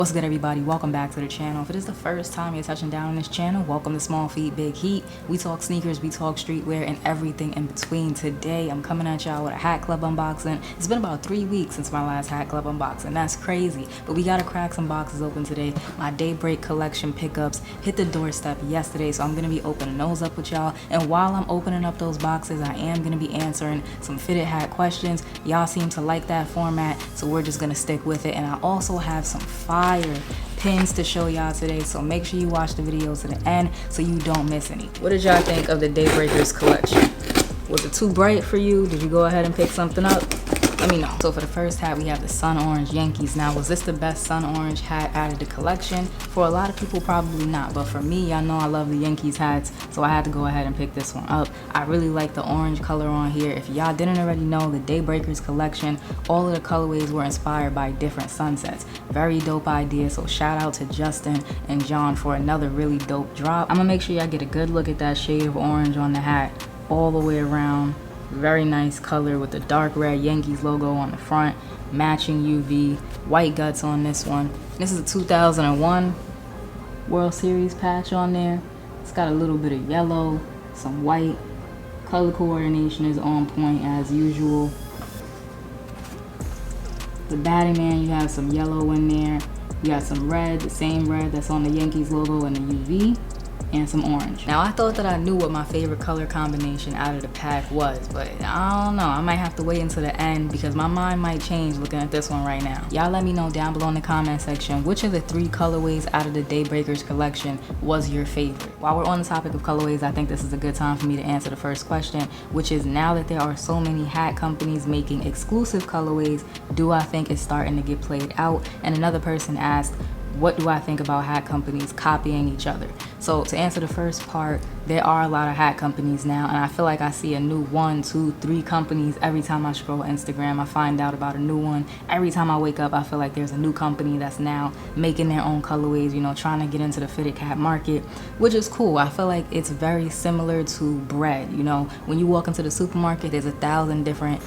What's good, everybody? Welcome back to the channel. If it is the first time you're touching down on this channel, welcome to Small Feet Big Heat. We talk sneakers, we talk streetwear, and everything in between. Today I'm coming at y'all with a Hat Club unboxing. It's been about 3 weeks since my last Hat Club unboxing. That's crazy, but we gotta crack some boxes open today. My Daybreak Collection pickups hit the doorstep yesterday, so I'm gonna be opening those up with y'all. And while I'm opening up those boxes, I am gonna be answering some fitted hat questions. Y'all seem to like that format, so we're just gonna stick with it. And I also have some fire pins to show y'all today, so make sure you watch the video to the end so you don't miss any. What did y'all think of the DayBreakers collection? Was it too bright for you? Did you go ahead and pick something up? Let me know. So for the first hat, we have the Sun Orange Yankees. Now, was this the best Sun Orange hat out of the collection? For a lot of people, probably not. But for me, y'all know I love the Yankees hats, so I had to go ahead and pick this one up. I really like the orange color on here. If y'all didn't already know, the DayBreakers collection, all of the colorways were inspired by different sunsets. Very dope idea, so shout out to Justin and John for another really dope drop. I'm gonna make sure y'all get a good look at that shade of orange on the hat all the way around. Very nice color with the dark red Yankees logo on the front, matching UV, white guts on this one. This is a 2001 World Series patch on there. It's got a little bit of yellow, some white. Color coordination is on point as usual. The batting man, you have some yellow in there. You got some red, the same red that's on the Yankees logo and the UV. And some orange. Now, I thought that I knew what my favorite color combination out of the pack was, but I don't know. I might have to wait until the end because my mind might change looking at this one right now. Y'all let me know down below in the comment section which of the 3 colorways out of the DayBreakers collection was your favorite. While we're on the topic of colorways, I think this is a good time for me to answer the first question, which is, now that there are so many hat companies making exclusive colorways, do I think it's starting to get played out? And another person asked, what do I think about hat companies copying each other? So to answer the first part, there are a lot of hat companies now, and I feel like I see a new 1, 2, 3 companies every time I scroll Instagram. I find out about a new one. Every time I wake up, I feel like there's a new company that's now making their own colorways, you know, trying to get into the fitted cap market, which is cool. I feel like it's very similar to bread. You know, when you walk into the supermarket, there's 1,000 different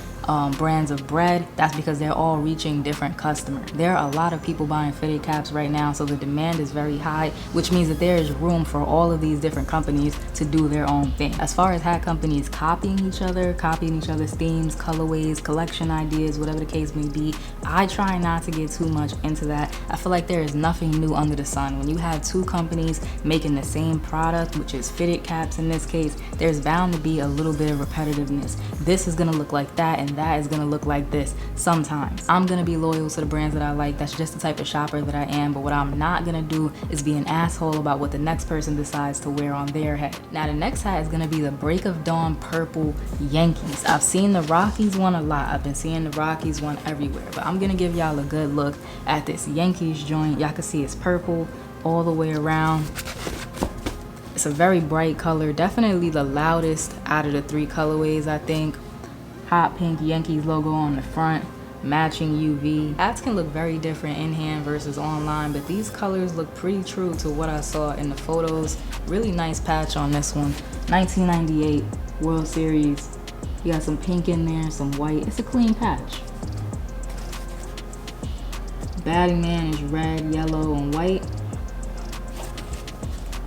brands of bread. That's because they're all reaching different customers. There are a lot of people buying fitted caps right now, so the demand is very high, which means that there is room for all of these different companies to do their own thing. As far as hat companies copying each other's themes, colorways, collection ideas, whatever the case may be, I try not to get too much into that. I feel like there is nothing new under the sun. When you have 2 companies making the same product, which is fitted caps in this case, there's bound to be a little bit of repetitiveness. This is gonna look like that, and that is gonna look like this sometimes. I'm gonna be loyal to the brands that I like. That's just the type of shopper that I am. But what I'm not gonna do is be an asshole about what the next person decides to wear on their head. Now, the next hat is gonna be the Break of Dawn purple Yankees. I've seen the Rockies one a lot. I've been seeing the Rockies one everywhere, but I'm gonna give y'all a good look at this Yankees joint. Y'all can see it's purple all the way around. It's a very bright color, definitely the loudest out of the 3 colorways, I think. Hot pink Yankees logo on the front, matching UV. Hats can look very different in hand versus online, but these colors look pretty true to what I saw in the photos. Really nice patch on this one. 1998 World Series. You got some pink in there, some white. It's a clean patch. Batting man is red, yellow, and white.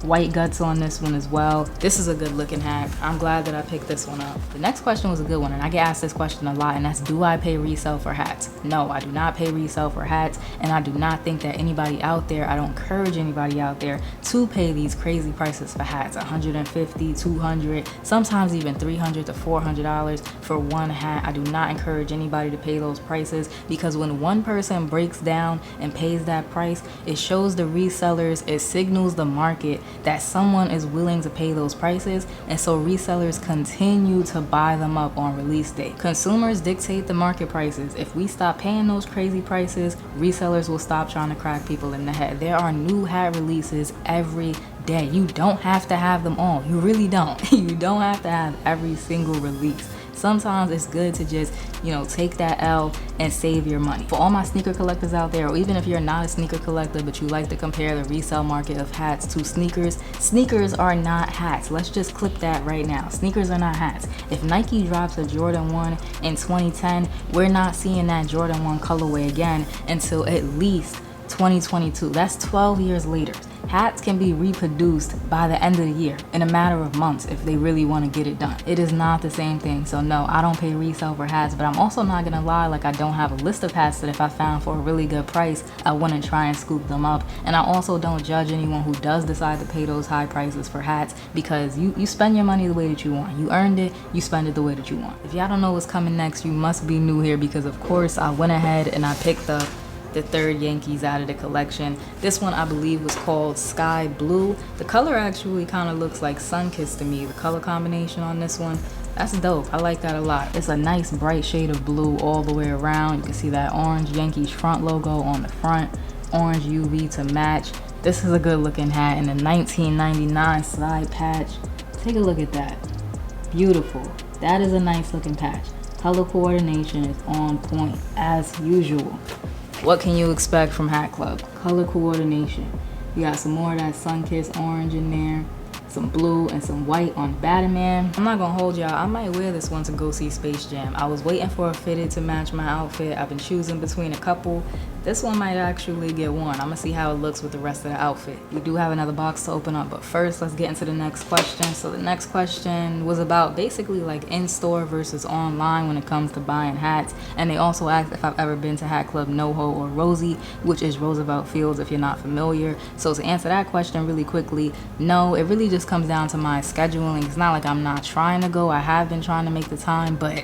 White guts on this one as well. This is a good looking hat. I'm glad that I picked this one up. The next question was a good one, and I get asked this question a lot, and that's, do I pay resale for hats? No, I do not pay resale for hats, and I do not think that anybody out there, I don't encourage anybody out there to pay these crazy prices for hats. $150, $200, sometimes even $300 to $400 for one hat. I do not encourage anybody to pay those prices, because when one person breaks down and pays that price, it shows the resellers, it signals the market that someone is willing to pay those prices, and so resellers continue to buy them up on release date. Consumers dictate the market prices. If we stop paying those crazy prices, resellers will stop trying to crack people in the head. There are new hat releases every day. You don't have to have them all. You really don't. You don't have to have every single release. Sometimes it's good to just, you know, take that L and save your money. For all my sneaker collectors out there, or even if you're not a sneaker collector but you like to compare the resale market of hats to sneakers, sneakers are not hats. Let's just clip that right now. Sneakers are not hats. If Nike drops a Jordan 1 in 2010, we're not seeing that Jordan 1 colorway again until at least 2022. That's 12 years later. Hats can be reproduced by the end of the year in a matter of months if they really want to get it done. It is not the same thing. So no, I don't pay resale for hats, but I'm also not gonna lie, like I don't have a list of hats that if I found for a really good price, I wouldn't try and scoop them up. And I also don't judge anyone who does decide to pay those high prices for hats, because you spend your money the way that you want. You earned it, you spend it the way that you want. If y'all don't know what's coming next, you must be new here, because of course I went ahead and I picked up the third Yankees out of the collection. This one I believe was called Sky Blue. The color actually kind of looks like Sun-Kissed to me. The color combination on this one, that's dope. I like that a lot. It's a nice bright shade of blue all the way around. You can see that orange Yankees front logo on the front, orange UV to match. This is a good looking hat, and the 1999 side patch. Take a look at that. Beautiful. That is a nice looking patch. Color coordination is on point as usual. What can you expect from Hat Club? Color coordination. You got some more of that sun-kissed orange in there, some blue and some white on Batman. I'm not gonna hold y'all, I might wear this one to go see Space Jam. I was waiting for a fitted to match my outfit. I've been choosing between a couple. This one might actually get worn. I'm gonna see how it looks with the rest of the outfit. We do have another box to open up, but first let's get into the next question. So the next question was about basically like in-store versus online when it comes to buying hats. And they also asked if I've ever been to Hat Club NoHo or Rosie, which is Roosevelt Fields if you're not familiar. So to answer that question really quickly, no, it really just comes down to my scheduling. It's not like I'm not trying to go. I have been trying to make the time, but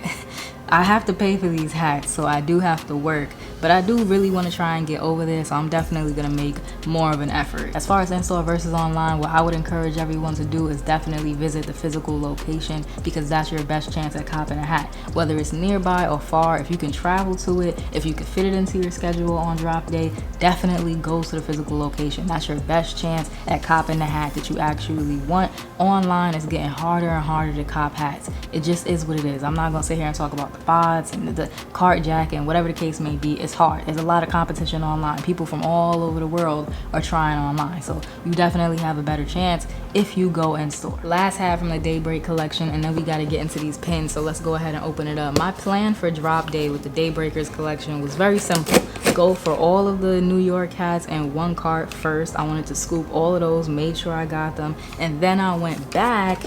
I have to pay for these hats, so I do have to work. But I do really want to try and get over there, so I'm definitely going to make more of an effort. As far as in-store versus online, what I would encourage everyone to do is definitely visit the physical location, because that's your best chance at copping a hat. Whether it's nearby or far, if you can travel to it, if you can fit it into your schedule on drop day, definitely go to the physical location. That's your best chance at copping the hat that you actually want. Online, it's getting harder and harder to cop hats. It just is what it is. I'm not going to sit here and talk about the bots and the cart jack and whatever the case may be. It's hard. There's a lot of competition online. People from all over the world are trying online, so you definitely have a better chance if you go in store. Last hat from the Daybreak collection, and then we got to get into these pins, so let's go ahead and open it up. My plan for drop day with the Daybreakers collection was very simple. Go for all of the New York hats in one cart first. I wanted to scoop all of those, made sure I got them, and then I went back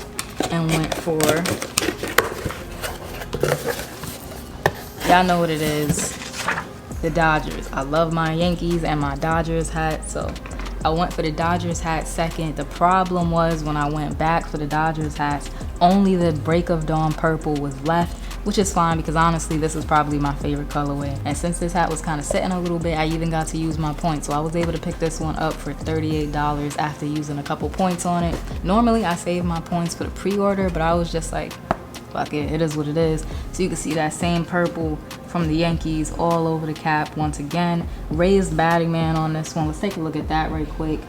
and went for, y'all know what it is, the Dodgers. I love my Yankees and my Dodgers hat, so I went for the Dodgers hat second. The problem was when I went back for the Dodgers hats, only the Break of Dawn purple was left, which is fine because honestly this is probably my favorite colorway. And since this hat was kind of sitting a little bit, I even got to use my points, so I was able to pick this one up for $38 after using a couple points on it. Normally I save my points for the pre-order, but I was just like, fuck it, it is what it is. So you can see that same purple from the Yankees all over the cap once again. Raised batting man on this one. Let's take a look at that right quick.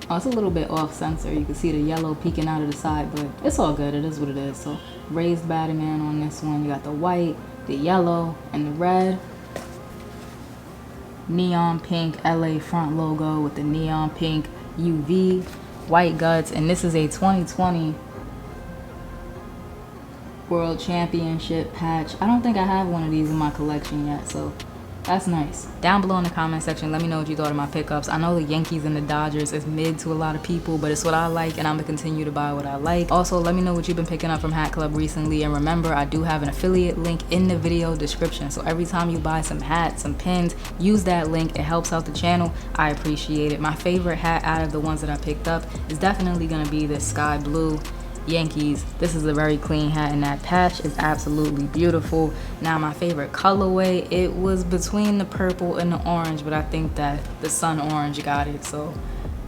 Oh, it's a little bit off center. You can see the yellow peeking out of the side, but it's all good. It is what it is. So raised batting man on this one. You got the white, the yellow, and the red. Neon pink LA front logo with the neon pink UV, white guts, and this is a 2020 World Championship patch. I don't think I have one of these in my collection yet, so that's nice. Down below in the comment section, let me know what you thought of my pickups. I know the Yankees and the Dodgers is mid to a lot of people, but it's what I like, and I'm gonna continue to buy what I like. Also, let me know what you've been picking up from Hat Club recently, and remember, I do have an affiliate link in the video description, so every time you buy some hats, some pins, use that link. It helps out the channel. I appreciate it. My favorite hat out of the ones that I picked up is definitely gonna be this sky blue Yankees. This is a very clean hat, and that patch is absolutely beautiful. Now my favorite colorway, it was between the purple and the orange, but I think that the sun orange got it, so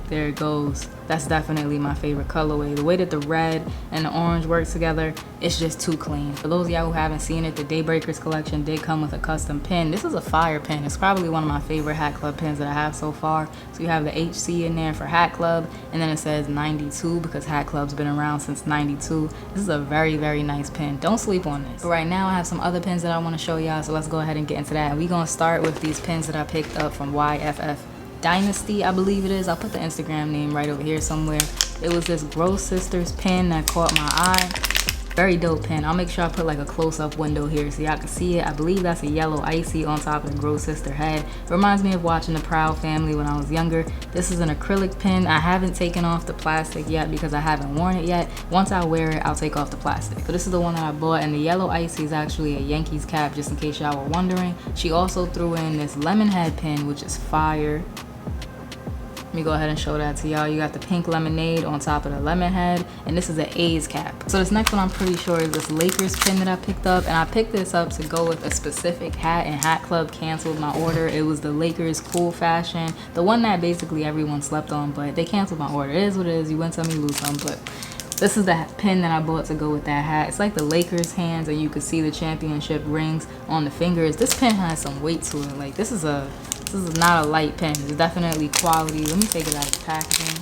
there it goes. That's definitely my favorite colorway. The way that the red and the orange work together, it's just too clean. For those of y'all who haven't seen it, the Daybreakers collection did come with a custom pin. This is a fire pin. It's probably one of my favorite Hat Club pins that I have so far. So you have the HC in there for Hat Club, and then it says 92 because Hat Club's been around since 92. This is a very, very nice pin. Don't sleep on this. But right now I have some other pins that I want to show y'all, so let's go ahead and get into that. And we're gonna start with these pins that I picked up from YFF Dynasty, I believe it is. I'll put the Instagram name right over here somewhere. It was this Gross Sisters pin that caught my eye. Very dope pin. I'll make sure I put like a close-up window here so y'all can see it. I believe that's a yellow icy on top of the Grow Sister head. Reminds me of watching the Proud Family when I was younger. This is an acrylic pin. I haven't taken off the plastic yet because I haven't worn it yet. Once I wear it, I'll take off the plastic. So this is the one that I bought, and the yellow icy is actually a Yankees cap, just in case y'all were wondering. She also threw in this lemon head pin, which is fire. Let me go ahead and show that to y'all. You got the pink lemonade on top of the lemon head, and this is an A's cap. So this next one I'm pretty sure is this Lakers pin that I picked up, and I picked this up to go with a specific hat, and Hat Club canceled my order. It was the Lakers Cool Fashion, the one that basically everyone slept on, but they canceled my order. It is what it is. You win some, you lose some, but this is the pin that I bought to go with that hat. It's like the Lakers hands, and you can see the championship rings on the fingers. This pin has some weight to it. Like, this is not a light pen. It's definitely quality. Let me take it out of the packaging.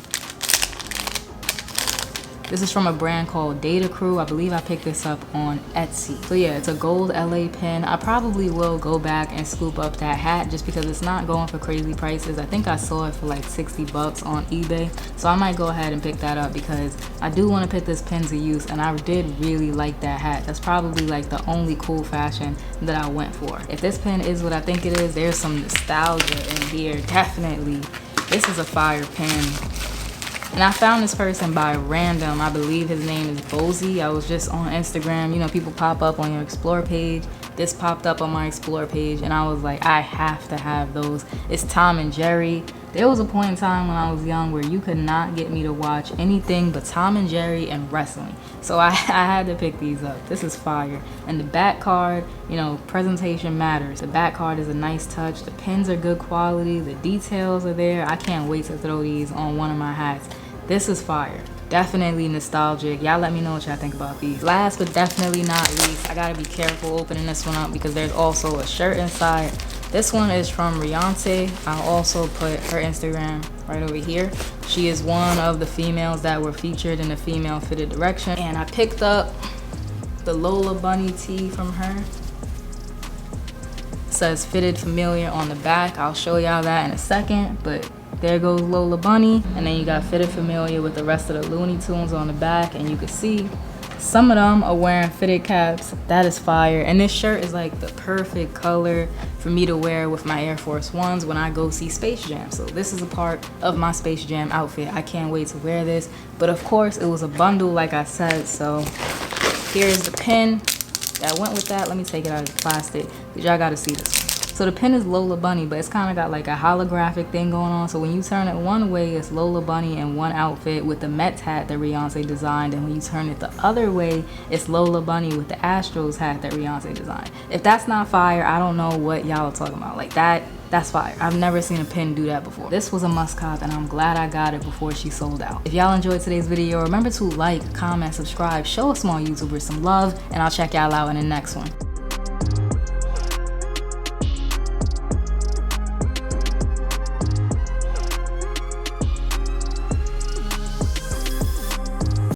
This is from a brand called Data Crew. I believe I picked this up on Etsy. So yeah, it's a gold LA pen. I probably will go back and scoop up that hat just because it's not going for crazy prices. I think I saw it for like 60 bucks on eBay. So I might go ahead and pick that up because I do want to put this pen to use, and I did really like that hat. That's probably like the only cool fashion that I went for. If this pen is what I think it is, there's some nostalgia in here, definitely. This is a fire pen. And I found this person by random. I believe his name is Bozy. I was just on Instagram. You know, people pop up on your Explore page. This popped up on my Explore page, and I was like, I have to have those. It's Tom and Jerry. There was a point in time when I was young where you could not get me to watch anything but Tom and Jerry and wrestling. So I had to pick these up. This is fire. And the back card, you know, presentation matters. The back card is a nice touch. The pins are good quality. The details are there. I can't wait to throw these on one of my hats. This is fire. Definitely nostalgic. Y'all let me know what y'all think about these. Last but definitely not least, I gotta be careful opening this one up because there's also a shirt inside. This one is from Rihanna. I'll also put her Instagram right over here. She is one of the females that were featured in the Female Fitted Direction. And I picked up the Lola Bunny tee from her. It says Fitted Familiar on the back. I'll show y'all that in a second, but there goes Lola Bunny. And then you got Fitted Familiar with the rest of the Looney Tunes on the back, and you can see some of them are wearing fitted caps. That is fire. And this shirt is like the perfect color for me to wear with my Air Force Ones when I go see Space Jam. So this is a part of my Space Jam outfit. I can't wait to wear this. But of course, it was a bundle, like I said. So here's the pin that went with that. Let me take it out of the plastic because y'all gotta see this one. So the pin is Lola Bunny, but it's kind of got like a holographic thing going on. So when you turn it one way, it's Lola Bunny in one outfit with the Mets hat that Rihanna designed. And when you turn it the other way, it's Lola Bunny with the Astros hat that Rihanna designed. If that's not fire, I don't know what y'all are talking about. Like that's fire. I've never seen a pin do that before. This was a must cop, and I'm glad I got it before she sold out. If y'all enjoyed today's video, remember to like, comment, subscribe, show a small YouTuber some love, and I'll check y'all out in the next one.